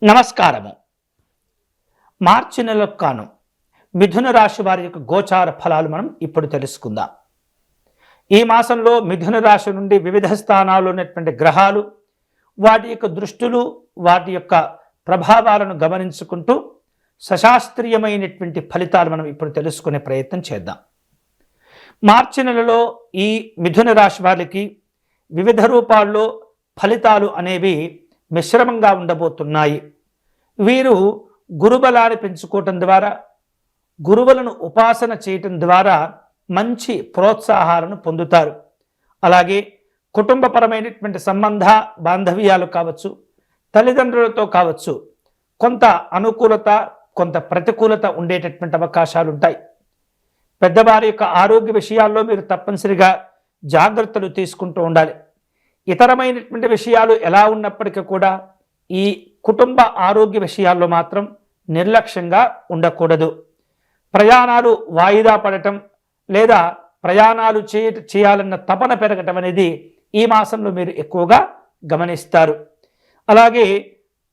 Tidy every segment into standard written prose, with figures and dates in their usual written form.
నమస్కారము. మార్చి నెలకు కాను మిథున రాశి వారి యొక్క గోచార ఫలాలు మనం ఇప్పుడు తెలుసుకుందాం. ఈ మాసంలో మిథున రాశి నుండి వివిధ స్థానాల్లో ఉన్నటువంటి గ్రహాలు వాటి యొక్క దృష్టులు వాటి యొక్క ప్రభావాలను గమనించుకుంటూ సశాస్త్రీయమైనటువంటి ఫలితాలు మనం ఇప్పుడు తెలుసుకునే ప్రయత్నం చేద్దాం. మార్చి నెలలో ఈ మిథున రాశి వారికి వివిధ రూపాల్లో ఫలితాలు అనేవి మిశ్రమంగా ఉండబోతున్నాయి. వీరు గురుబలాన్ని పెంచుకోవటం ద్వారా, గురువులను ఉపాసన చేయటం ద్వారా మంచి ప్రోత్సాహాలను పొందుతారు. అలాగే కుటుంబపరమైనటువంటి సంబంధ బాంధవ్యాలు కావచ్చు, తల్లిదండ్రులతో కావచ్చు, కొంత అనుకూలత కొంత ప్రతికూలత ఉండేటటువంటి అవకాశాలు ఉంటాయి. పెద్దవారి యొక్క ఆరోగ్య విషయాల్లో మీరు తప్పనిసరిగా జాగ్రత్తలు తీసుకుంటూ ఉండాలి. ఇతరమైనటువంటి విషయాలు ఎలా ఉన్నప్పటికీ కూడా ఈ కుటుంబ ఆరోగ్య విషయాల్లో మాత్రం నిర్లక్ష్యంగా ఉండకూడదు. ప్రయాణాలు వాయిదా పడటం లేదా ప్రయాణాలు చేయాలన్న తపన పెరగటం అనేది ఈ మాసంలో మీరు ఎక్కువగా గమనిస్తారు. అలాగే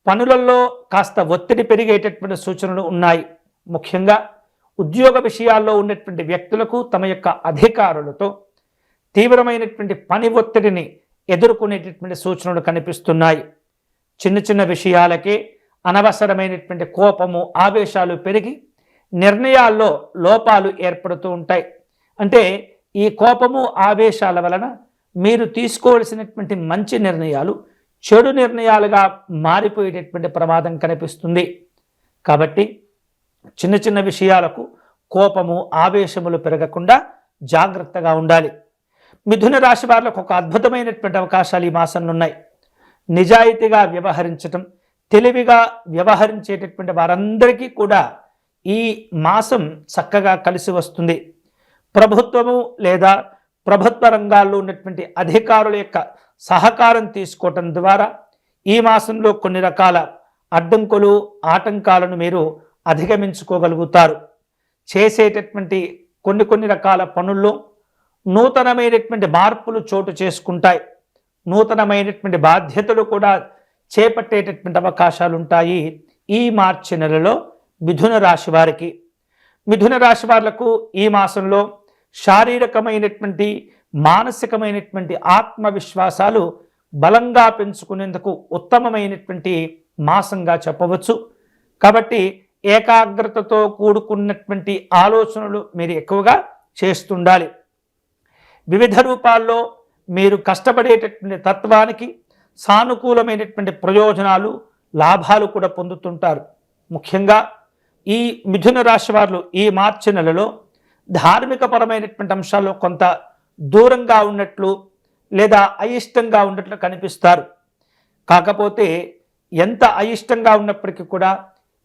పనులలో కాస్త ఒత్తిడి పెరిగేటటువంటి సూచనలు ఉన్నాయి. ముఖ్యంగా ఉద్యోగ విషయాల్లో ఉన్నటువంటి వ్యక్తులకు తమ యొక్క అధికారులతో తీవ్రమైనటువంటి పని ఒత్తిడిని ఎదుర్కొనేటటువంటి సూచనలు కనిపిస్తున్నాయి. చిన్న చిన్న విషయాలకే అనవసరమైనటువంటి కోపము ఆవేశాలు పెరిగి నిర్ణయాల్లో లోపాలు ఏర్పడుతూ ఉంటాయి. అంటే ఈ కోపము ఆవేశాల వలన మీరు తీసుకోవాల్సినటువంటి మంచి నిర్ణయాలు చెడు నిర్ణయాలుగా మారిపోయేటటువంటి ప్రమాదం కనిపిస్తుంది. కాబట్టి చిన్న చిన్న విషయాలకు కోపము ఆవేశములు పెరగకుండా జాగ్రత్తగా ఉండాలి. మిథున రాశి వారికి ఒక అద్భుతమైనటువంటి అవకాశాలు ఈ మాసంలో ఉన్నాయి. నిజాయితీగా వ్యవహరించటం, తెలివిగా వ్యవహరించేటటువంటి వారందరికీ కూడా ఈ మాసం చక్కగా కలిసి వస్తుంది. ప్రభుత్వము లేదా ప్రభుత్వ రంగాల్లో ఉన్నటువంటి అధికారుల యొక్క సహకారం తీసుకోవటం ద్వారా ఈ మాసంలో కొన్ని రకాల అడ్డంకులు ఆటంకాలను మీరు అధిగమించుకోగలుగుతారు. చేసేటటువంటి కొన్ని రకాల పనుల్లో నూతనమైనటువంటి మార్పులు చోటు చేసుకుంటాయి. నూతనమైనటువంటి బాధ్యతలు కూడా చేపట్టేటటువంటి అవకాశాలు ఉంటాయి ఈ మార్చి నెలలో మిథున రాశి వారికి. మిథున రాశి వాళ్లకు ఈ మాసంలో శారీరకమైనటువంటి మానసికమైనటువంటి ఆత్మవిశ్వాసాలు బలంగా పెంచుకునేందుకు ఉత్తమమైనటువంటి మాసంగా చెప్పవచ్చు. కాబట్టి ఏకాగ్రతతో కూడుకున్నటువంటి ఆలోచనలు మీరు ఎక్కువగా చేస్తుండాలి. వివిధ రూపాల్లో మీరు కష్టపడేటటువంటి తత్వానికి సానుకూలమైనటువంటి ప్రయోజనాలు లాభాలు కూడా పొందుతుంటారు. ముఖ్యంగా ఈ మిథున రాశి వారు ఈ మార్చి నెలలో ధార్మికపరమైనటువంటి అంశాల్లో కొంత దూరంగా ఉన్నట్లు లేదా అయిష్టంగా ఉన్నట్లు కనిపిస్తారు. కాకపోతే ఎంత అయిష్టంగా ఉన్నప్పటికీ కూడా,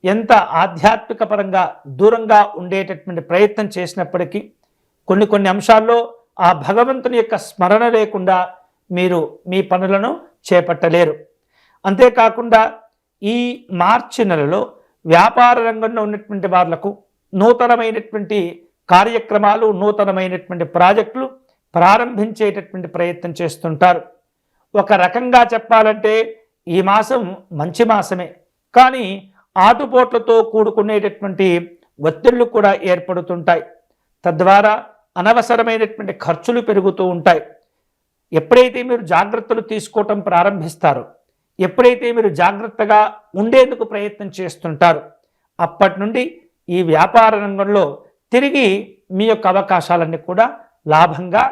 ఎంత ఆధ్యాత్మిక పరంగా దూరంగా ఉండేటటువంటి ప్రయత్నం చేసినప్పటికీ కొన్ని అంశాల్లో ఆ భగవంతుని యొక్క స్మరణ లేకుండా మీరు మీ పనులను చేపట్టలేరు. అంతేకాకుండా ఈ మార్చి నెలలో వ్యాపార రంగంలో ఉన్నటువంటి వాళ్లకు నూతనమైనటువంటి కార్యక్రమాలు, నూతనమైనటువంటి ప్రాజెక్టులు ప్రారంభించేటటువంటి ప్రయత్నం చేస్తుంటారు. ఒక రకంగా చెప్పాలంటే ఈ మాసం మంచి మాసమే, కానీ ఆటుపోట్లతో కూడుకునేటటువంటి ఒత్తిళ్లు కూడా ఏర్పడుతుంటాయి. తద్వారా అనవసరమైనటువంటి ఖర్చులు పెరుగుతూ ఉంటాయి. ఎప్పుడైతే మీరు జాగ్రత్తలు తీసుకోవటం ప్రారంభిస్తారో, ఎప్పుడైతే మీరు జాగ్రత్తగా ఉండేందుకు ప్రయత్నం చేస్తుంటారో, అప్పటి నుండి ఈ వ్యాపార రంగంలో తిరిగి మీ యొక్క అవకాశాలన్నీ కూడా లాభంగా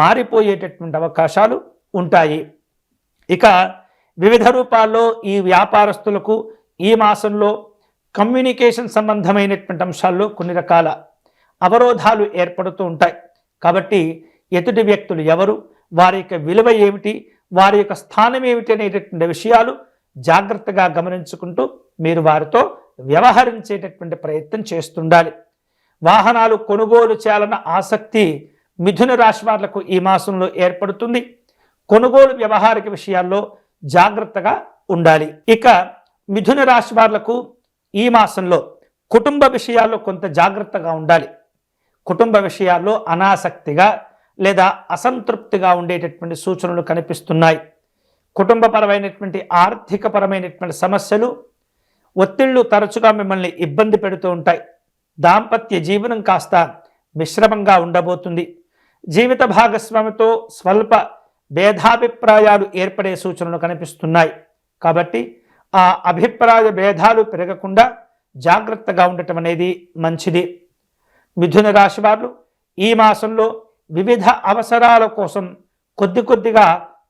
మారిపోయేటటువంటి అవకాశాలు ఉంటాయి. ఇక వివిధ రూపాల్లో ఈ వ్యాపారస్తులకు ఈ మాసంలో కమ్యూనికేషన్ సంబంధమైనటువంటి అంశాల్లో కొన్ని రకాల అవరోధాలు ఏర్పడుతూ ఉంటాయి. కాబట్టి ఎదుటి వ్యక్తులు ఎవరు, వారి యొక్క విలువ ఏమిటి, వారి యొక్క స్థానం ఏమిటి అనేటటువంటి విషయాలు జాగ్రత్తగా గమనించుకుంటూ మీరు వారితో వ్యవహరించేటటువంటి ప్రయత్నం చేస్తుండాలి. వాహనాలు కొనుగోలు చేయాలన్న ఆసక్తి మిథున రాశి వాళ్లకు ఈ మాసంలో ఏర్పడుతుంది. కొనుగోలు వ్యవహారిక విషయాల్లో జాగ్రత్తగా ఉండాలి. ఇక మిథున రాశి వాళ్లకు ఈ మాసంలో కుటుంబ విషయాల్లో కొంత జాగ్రత్తగా ఉండాలి. కుటుంబ విషయాల్లో అనాసక్తిగా లేదా అసంతృప్తిగా ఉండేటటువంటి సూచనలు కనిపిస్తున్నాయి. కుటుంబపరమైనటువంటి ఆర్థికపరమైనటువంటి సమస్యలు, ఒత్తిళ్లు తరచుగా మిమ్మల్ని ఇబ్బంది పెడుతూ ఉంటాయి. దాంపత్య జీవనం కాస్త మిశ్రమంగా ఉండబోతుంది. జీవిత భాగస్వామితో స్వల్ప భేదాభిప్రాయాలు ఏర్పడే సూచనలు కనిపిస్తున్నాయి. కాబట్టి ఆ అభిప్రాయ భేదాలు పెరగకుండా జాగ్రత్తగా ఉండటం అనేది మంచిది. మిథున రాశి వారు ఈ మాసంలో వివిధ అవసరాల కోసం కొద్దిగా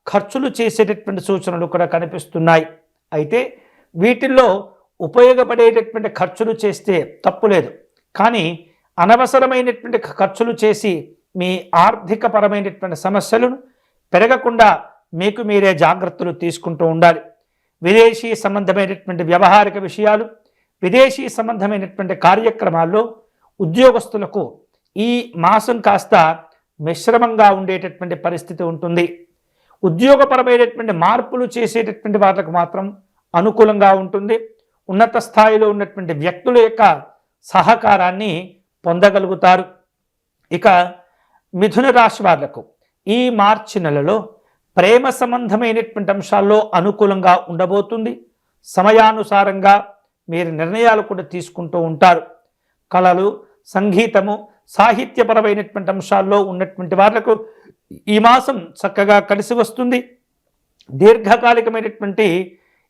ఖర్చులు చేసేటటువంటి సూచనలు కూడా కనిపిస్తున్నాయి. అయితే వీటిల్లో ఉపయోగపడేటటువంటి ఖర్చులు చేస్తే తప్పులేదు, కానీ అనవసరమైనటువంటి ఖర్చులు చేసి మీ ఆర్థికపరమైనటువంటి సమస్యలను పెరగకుండా మీకు మీరే జాగ్రత్తలు తీసుకుంటూ ఉండాలి. విదేశీ సంబంధమైనటువంటి వ్యవహారిక విషయాలు, విదేశీ సంబంధమైనటువంటి కార్యక్రమాల్లో ఉద్యోగస్తులకు ఈ మాసం కాస్త మిశ్రమంగా ఉండేటటువంటి పరిస్థితి ఉంటుంది. ఉద్యోగపరమైనటువంటి మార్పులు చేసేటటువంటి వాళ్ళకు మాత్రం అనుకూలంగా ఉంటుంది. ఉన్నత స్థాయిలో ఉన్నటువంటి వ్యక్తుల యొక్క సహకారాన్ని పొందగలుగుతారు. ఇక మిథున రాశి వాళ్లకు ఈ మార్చి నెలలో ప్రేమ సంబంధమైనటువంటి అంశాల్లో అనుకూలంగా ఉండబోతుంది. సమయానుసారంగా మీరు నిర్ణయాలు కూడా తీసుకుంటూ ఉంటారు. కళలు, సంగీతము, సాహిత్యపరమైనటువంటి అంశాల్లో ఉన్నటువంటి వాళ్లకు ఈ మాసం చక్కగా కలిసి వస్తుంది. దీర్ఘకాలికమైనటువంటి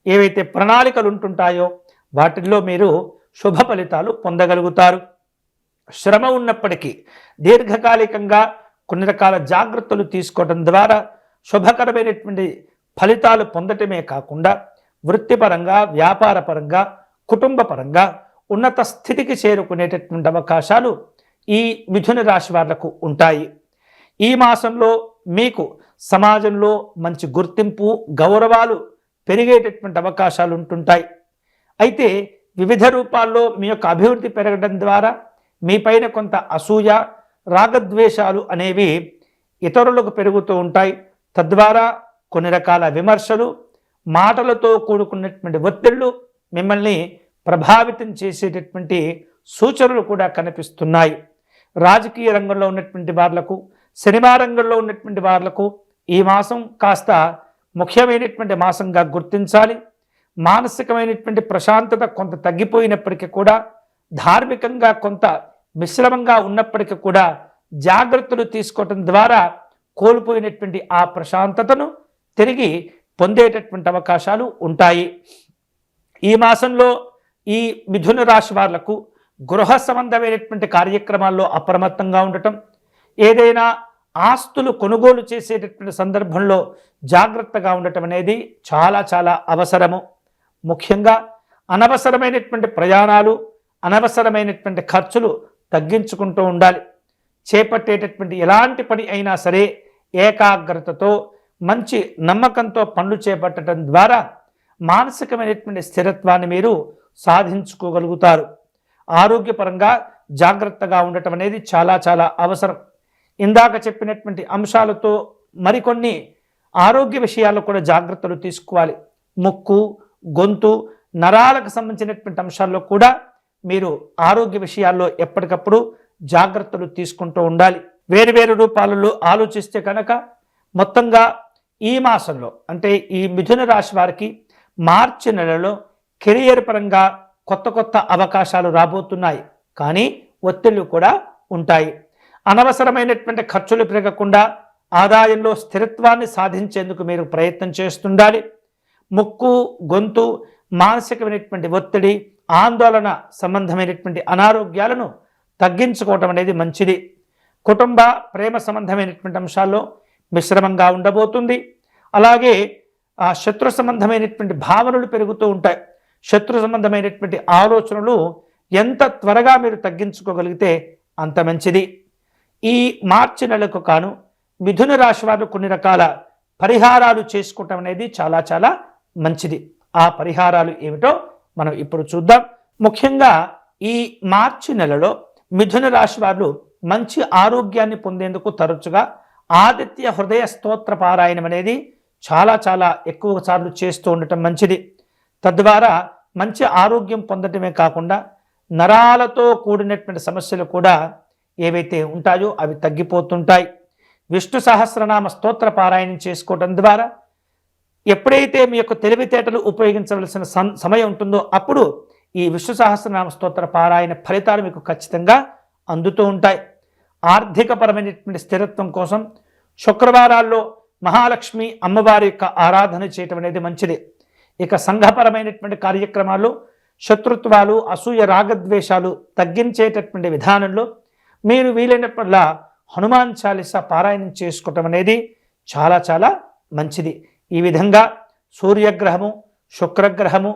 ఏవైతే ప్రణాళికలు ఉంటుంటాయో వాటిల్లో మీరు శుభ ఫలితాలు పొందగలుగుతారు. శ్రమ ఉన్నప్పటికీ దీర్ఘకాలికంగా కొన్ని రకాల జాగ్రత్తలు తీసుకోవడం ద్వారా శుభకరమైనటువంటి ఫలితాలు పొందటమే కాకుండా వృత్తిపరంగా, వ్యాపారపరంగా, కుటుంబపరంగా ఉన్నత స్థితికి చేరుకునేటటువంటి అవకాశాలు ఈ మిథున రాశి వాళ్లకు ఉంటాయి. ఈ మాసంలో మీకు సమాజంలో మంచి గుర్తింపు, గౌరవాలు పెరిగేటటువంటి అవకాశాలు ఉంటుంటాయి. అయితే వివిధ రూపాల్లో మీ యొక్క అభివృద్ధి పెరగడం ద్వారా మీపైన కొంత అసూయ, రాగద్వేషాలు అనేవి ఇతరులకు పెరుగుతూ ఉంటాయి. తద్వారా కొన్ని రకాల విమర్శలు, మాటలతో కూడుకున్నటువంటి ఒత్తిళ్లు మిమ్మల్ని ప్రభావితం చేసేటటువంటి సూచనలు కూడా కనిపిస్తున్నాయి. రాజకీయ రంగంలో ఉన్నటువంటి వాళ్లకు, సినిమా రంగంలో ఉన్నటువంటి వాళ్లకు ఈ మాసం కాస్త ముఖ్యమైనటువంటి మాసంగా గుర్తించాలి. మానసికమైనటువంటి ప్రశాంతత కొంత తగ్గిపోయినప్పటికీ కూడా, ధార్మికంగా కొంత మిశ్రమంగా ఉన్నప్పటికీ కూడా జాగ్రత్తలు తీసుకోవటం ద్వారా కోల్పోయినటువంటి ఆ ప్రశాంతతను తిరిగి పొందేటటువంటి అవకాశాలు ఉంటాయి. ఈ మాసంలో ఈ మిథున రాశి వాళ్లకు గృహ సంబంధమైనటువంటి కార్యక్రమాల్లో అప్రమత్తంగా ఉండటం, ఏదైనా ఆస్తులు కొనుగోలు చేసేటటువంటి సందర్భంలో జాగ్రత్తగా ఉండటం అనేది చాలా అవసరము. ముఖ్యంగా అనవసరమైనటువంటి ప్రయాణాలు, అనవసరమైనటువంటి ఖర్చులు తగ్గించుకుంటూ ఉండాలి. చేపట్టేటటువంటి ఎలాంటి పని అయినా సరే ఏకాగ్రతతో, మంచి నమ్మకంతో పనులు చేపట్టడం ద్వారా మానసికమైనటువంటి స్థిరత్వాన్ని మీరు సాధించుకోగలుగుతారు. ఆరోగ్యపరంగా జాగ్రత్తగా ఉండటం అనేది చాలా అవసరం. ఇందాక చెప్పినటువంటి అంశాలతో మరికొన్ని ఆరోగ్య విషయాల్లో కూడా జాగ్రత్తలు తీసుకోవాలి. ముక్కు, గొంతు, నరాలకు సంబంధించినటువంటి అంశాల్లో కూడా మీరు ఆరోగ్య విషయాల్లో ఎప్పటికప్పుడు జాగ్రత్తలు తీసుకుంటూ ఉండాలి. వేరు రూపాలలో ఆలోచిస్తే కనుక మొత్తంగా ఈ మాసంలో, అంటే ఈ మిథున రాశి వారికి మార్చి నెలలో కెరియర్ పరంగా కొత్త అవకాశాలు రాబోతున్నాయి. కానీ ఒత్తిళ్లు కూడా ఉంటాయి. అనవసరమైనటువంటి ఖర్చులు పెరగకుండా ఆదాయంలో స్థిరత్వాన్ని సాధించేందుకు మీరు ప్రయత్నం చేస్తుండాలి. ముక్కు, గొంతు, మానసికమైనటువంటి ఒత్తిడి, ఆందోళన సంబంధమైనటువంటి అనారోగ్యాలను తగ్గించుకోవటం అనేది మంచిది. కుటుంబ, ప్రేమ సంబంధమైనటువంటి అంశాల్లో మిశ్రమంగా ఉండబోతుంది. అలాగే శత్రు సంబంధమైనటువంటి భావనలు పెరుగుతూ ఉంటాయి. శత్రు సంబంధమైనటువంటి ఆలోచనలు ఎంత త్వరగా మీరు తగ్గించుకోగలిగితే అంత మంచిది. ఈ మార్చి నెలకు కాను మిథున రాశి వారు కొన్ని రకాల పరిహారాలు చేసుకోవటం అనేది చాలా మంచిది. ఆ పరిహారాలు ఏమిటో మనం ఇప్పుడు చూద్దాం. ముఖ్యంగా ఈ మార్చి నెలలో మిథున రాశి వారు మంచి ఆరోగ్యాన్ని పొందేందుకు తరచుగా ఆదిత్య హృదయ స్తోత్ర పారాయణం అనేది చాలా ఎక్కువ సార్లు చేస్తూ ఉండటం మంచిది. తద్వారా మంచి ఆరోగ్యం పొందటమే కాకుండా నరాలతో కూడినటువంటి సమస్యలు కూడా ఏవైతే ఉంటాయో అవి తగ్గిపోతుంటాయి. విష్ణు సహస్రనామ స్తోత్ర పారాయణం చేసుకోవడం ద్వారా ఎప్పుడైతే మీ యొక్క తెలివితేటలు ఉపయోగించవలసిన సమయం ఉంటుందో అప్పుడు ఈ విష్ణు సహస్రనామ స్తోత్ర పారాయణ ఫలితాలు మీకు ఖచ్చితంగా అందుతూ ఉంటాయి. ఆర్థికపరమైనటువంటి స్థిరత్వం కోసం శుక్రవారాల్లో మహాలక్ష్మి అమ్మవారి యొక్క ఆరాధన చేయటం అనేది మంచిది. ఇక సంఘపరమైనటువంటి కార్యక్రమాల్లో శత్రుత్వాలు, అసూయ, రాగద్వేషాలు తగ్గించేటటువంటి విధానంలో మీరు వీలైనప్పుడల్లా హనుమాన్ చాలీసా పారాయణం చేసుకోవటం అనేది చాలా చాలా మంచిది. ఈ విధంగా సూర్యగ్రహము, శుక్రగ్రహము,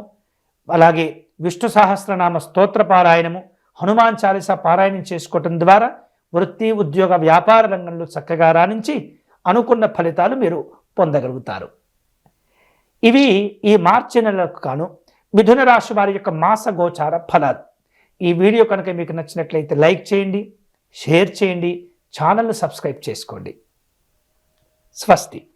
అలాగే విష్ణు సహస్రనామ స్తోత్ర పారాయణము, హనుమాన్ చాలీసా పారాయణం చేసుకోవటం ద్వారా వృత్తి, ఉద్యోగ, వ్యాపార రంగంలో చక్కగా రాణించి అనుకున్న ఫలితాలు మీరు పొందగలుగుతారు. ఇవి ఈ మార్చి నెలకు కాను మిథున రాశి వారి యొక్క మాస గోచార ఫలాలు. ఈ వీడియో కనుక మీకు నచ్చినట్లయితే లైక్ చేయండి, షేర్ చేయండి, ఛానల్ను సబ్స్క్రైబ్ చేసుకోండి. స్వస్తి.